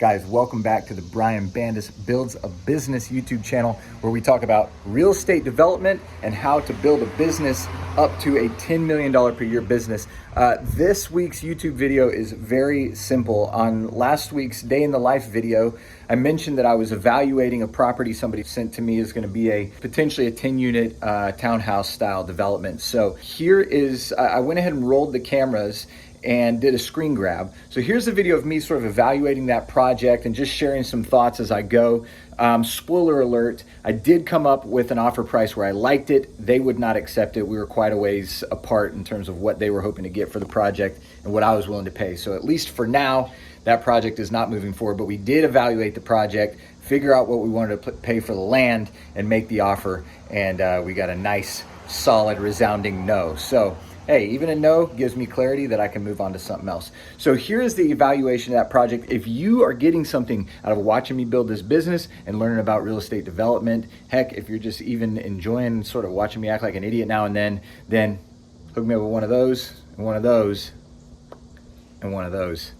Guys, welcome back to the Bandas Builds a Business YouTube channel, where we talk about real estate development and how to build a business up to a $10 million per year business. This week's YouTube video is very simple. On last week's Day in the Life video, I mentioned that I was evaluating a property somebody sent to me is going to be potentially a 10-unit townhouse style development. So here is, I went ahead and rolled the cameras and did a screen grab. So here's a video of me sort of evaluating that project and just sharing some thoughts as I go. Spoiler alert, I did come up with an offer price where I liked it. They would not accept it. We were quite a ways apart in terms of what they were hoping to get for the project and what I was willing to pay. So at least for now, that project is not moving forward, but we did evaluate the project, figure out what we wanted to pay for the land, and make the offer. And we got a nice, solid, resounding no. So hey, even a no gives me clarity that I can move on to something else. So here's the evaluation of that project. If you are getting something out of watching me build this business and learning about real estate development, heck, if you're just even enjoying sort of watching me act like an idiot now and then hook me up with one of those, and one of those, and one of those.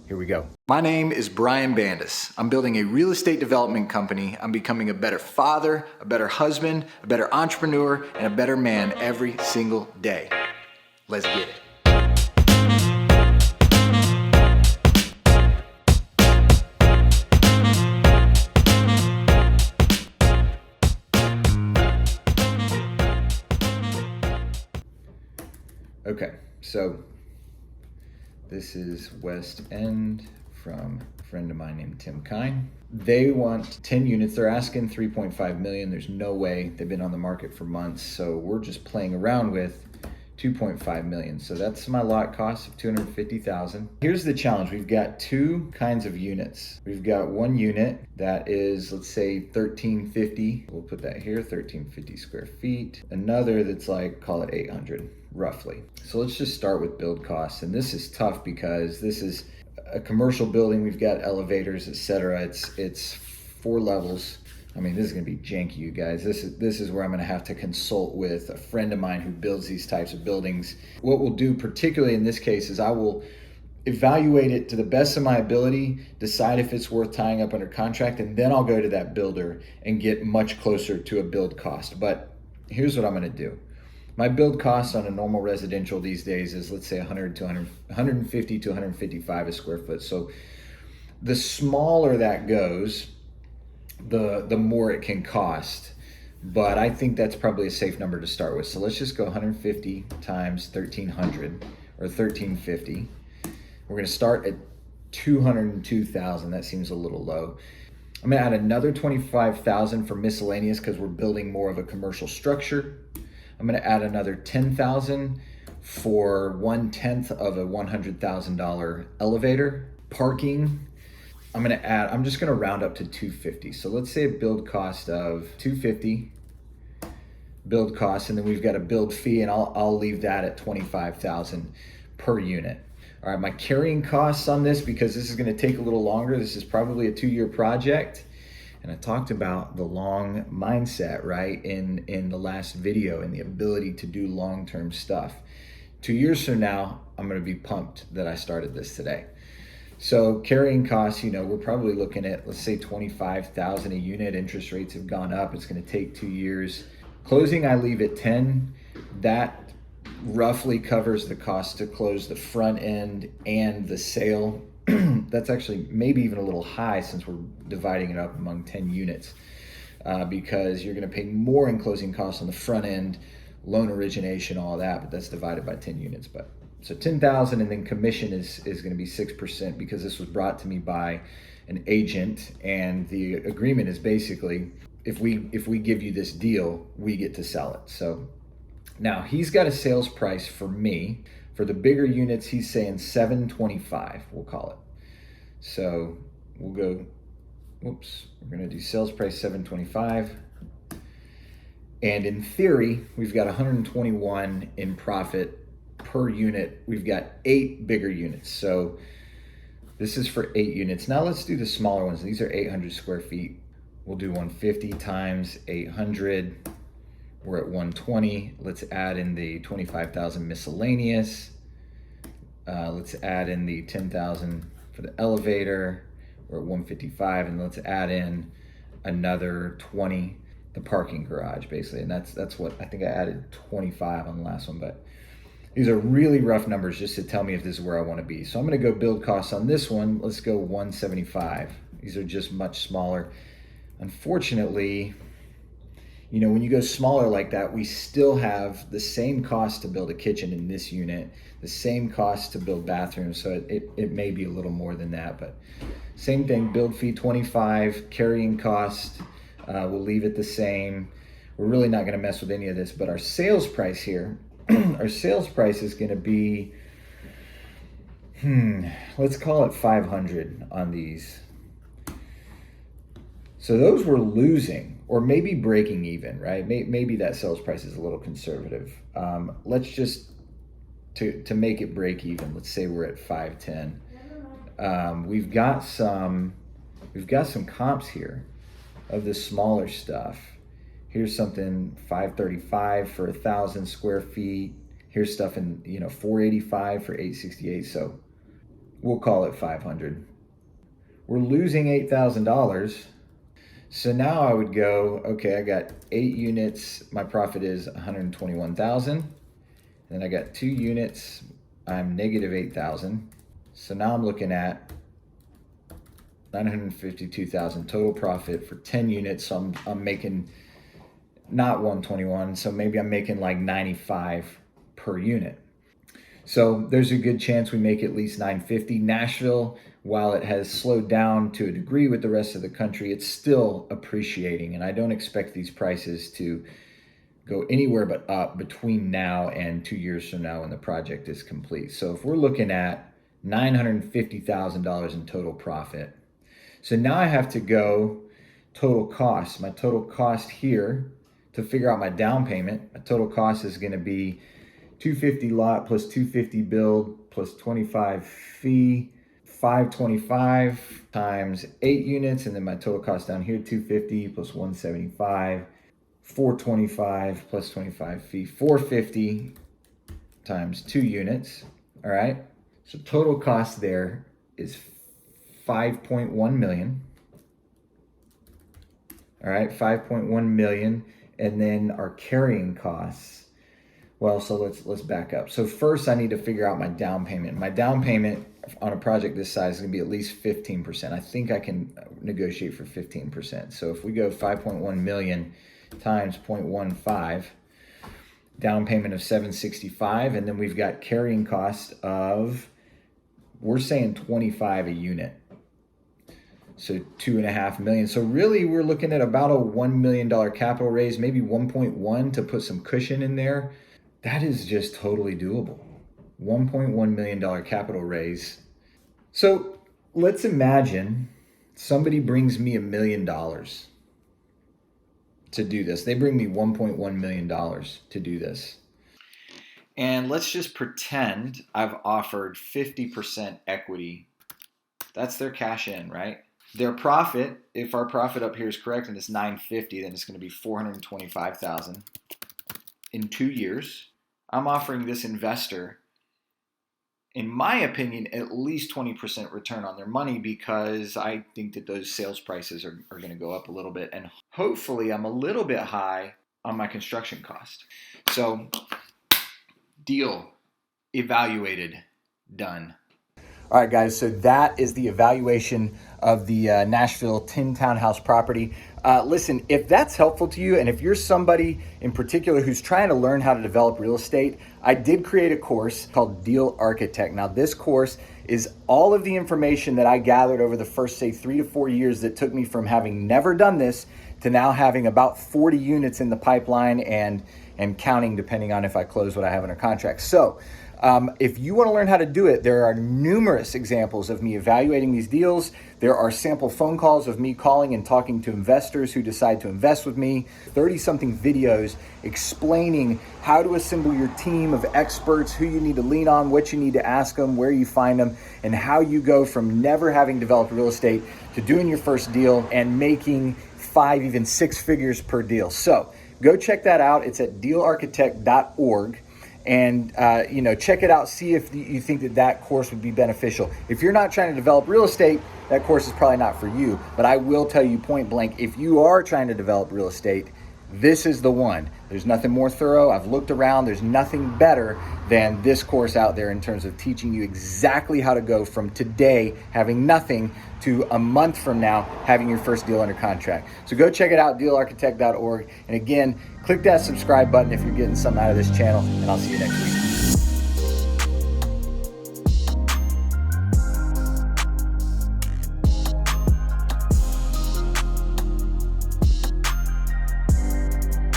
Here we go. My name is Brian Bandas. I'm building a real estate development company. I'm becoming a better father, a better husband, a better entrepreneur, and a better man every single day. Let's get it. Okay, so this is West End from a friend of mine named Tim Kine. They want 10 units. They're asking 3.5 million. There's no way. They've been on the market for months. So we're just playing around with 2.5 million. So that's my lot cost of 250,000. Here's the challenge. We've got two kinds of units. We've got one unit that is, let's say 1350. We'll put that here, 1350 square feet. Another that's like, call it 800 roughly. So let's just start with build costs. And this is tough because this is a commercial building. We've got elevators, etc. It's 4 levels. I mean, this is gonna be janky, you guys. This is where I'm gonna have to consult with a friend of mine who builds these types of buildings. What we'll do, particularly in this case, is I will evaluate it to the best of my ability, decide if it's worth tying up under contract, and then I'll go to that builder and get much closer to a build cost. But here's what I'm gonna do. My build cost on a normal residential these days is, let's say 150 to 155 a square foot. So the smaller that goes, the more it can cost. But I think that's probably a safe number to start with. So let's just go 150 times 1300 or 1350. We're gonna start at 202,000. That seems a little low. I'm gonna add another 25,000 for miscellaneous because we're building more of a commercial structure. I'm gonna add another 10,000 for 1/10 of a $100,000 elevator. Parking, I'm just gonna round up to 250. So let's say a build cost of 250 build cost, and then we've got a build fee, and I'll leave that at 25,000 per unit. All right, my carrying costs on this, because this is gonna take a little longer, this is probably a 2-year project. And I talked about the long mindset, right, in the last video, and the ability to do long-term stuff. 2 years from now, I'm gonna be pumped that I started this today. So carrying costs, we're probably looking at, let's say 25,000 a unit. Interest rates have gone up. It's gonna take 2 years. Closing, I leave at 10. That roughly covers the cost to close the front end and the sale. That's actually maybe even a little high since we're dividing it up among 10 units because you're gonna pay more in closing costs on the front end, loan origination, all that, but that's divided by 10 units. But so 10,000, and then commission is gonna be 6% because this was brought to me by an agent, and the agreement is basically, if we give you this deal, we get to sell it. So now he's got a sales price for me. For the bigger units, he's saying 725, we'll call it. So we'll go, we're gonna do sales price 725. And in theory, we've got 121 in profit per unit. We've got 8 bigger units. So this is for 8 units. Now let's do the smaller ones. These are 800 square feet. We'll do 150 times 800. We're at 120. Let's add in the 25,000 miscellaneous. Let's add in the 10,000 for the elevator. we're at 155, and let's add in another 20, the parking garage basically. And that's what I think I added 25 on the last one, but these are really rough numbers just to tell me if this is where I want to be. So I'm going to go build costs on this one. Let's go 175. These are just much smaller. Unfortunately, you know, when you go smaller like that, we still have the same cost to build a kitchen in this unit, the same cost to build bathrooms. So it may be a little more than that, but same thing, build fee 25, carrying cost, we'll leave it the same. We're really not gonna mess with any of this, but our sales price here, our sales price is gonna be, let's call it 500 on these. So those we're losing, or maybe breaking even, right? Maybe that sales price is a little conservative. Let's just, to make it break even, let's say we're at 510. We've got some comps here of the smaller stuff. Here's something 535 for 1,000 square feet. Here's stuff in 485 for 868. So we'll call it 500. We're losing $8,000. So now I would go, okay, I got 8 units. My profit is 121,000. Then I got 2 units. I'm negative 8,000. So now I'm looking at 952,000 total profit for 10 units. So I'm making not 121. So maybe I'm making like 95 per unit. So there's a good chance we make at least 950. Nashville, while it has slowed down to a degree with the rest of the country, it's still appreciating. And I don't expect these prices to go anywhere but up between now and 2 years from now when the project is complete. So if we're looking at $950,000 in total profit. So now I have to go total cost. My total cost here to figure out my down payment, my total cost is going to be 250 lot plus 250 build plus 25 fee, 525 times 8 units, and then my total cost down here 250 plus 175, 425 plus 25 fee, 450 times 2 units. All right. So total cost there is 5.1 million. All right, 5.1 million. And then our carrying costs. Well, so let's back up. So first I need to figure out my down payment. My down payment on a project this size is gonna be at least 15%. I think I can negotiate for 15%. So if we go 5.1 million times 0.15, down payment of 765, and then we've got carrying cost of, we're saying 25 a unit. So 2.5 million. So really we're looking at about a $1 million capital raise, maybe 1.1 to put some cushion in there. That is just totally doable. $1.1 million capital raise. So let's imagine somebody brings me $1 million to do this. They bring me $1.1 million to do this. And let's just pretend I've offered 50% equity. That's their cash in, right? Their profit, if our profit up here is correct and it's 950, then it's going to be 425,000 in 2 years. I'm offering this investor, in my opinion, at least 20% return on their money, because I think that those sales prices are going to go up a little bit, and hopefully I'm a little bit high on my construction cost. So deal evaluated, done. All right, guys, so that is the evaluation of the Nashville 10 townhouse property. Listen, if that's helpful to you, and if you're somebody in particular who's trying to learn how to develop real estate, I did create a course called Deal Architect. Now, this course is all of the information that I gathered over the first, say, 3 to 4 years that took me from having never done this to now having about 40 units in the pipeline and counting, depending on if I close what I have under contract. So if you want to learn how to do it, there are numerous examples of me evaluating these deals. There are sample phone calls of me calling and talking to investors who decide to invest with me, 30-something videos explaining how to assemble your team of experts, who you need to lean on, what you need to ask them, where you find them, and how you go from never having developed real estate to doing your first deal and making 5, even 6 figures per deal. So go check that out. It's at dealarchitect.org. and check it out. See if you think that course would be beneficial. If you're not trying to develop real estate, that course is probably not for you. But I will tell you point blank, if you are trying to develop real estate, this is the one. There's nothing more thorough. I've looked around. There's nothing better than this course out there in terms of teaching you exactly how to go from today having nothing to a month from now having your first deal under contract. So go check it out, dealarchitect.org. And again, click that subscribe button if you're getting something out of this channel, and I'll see you next week.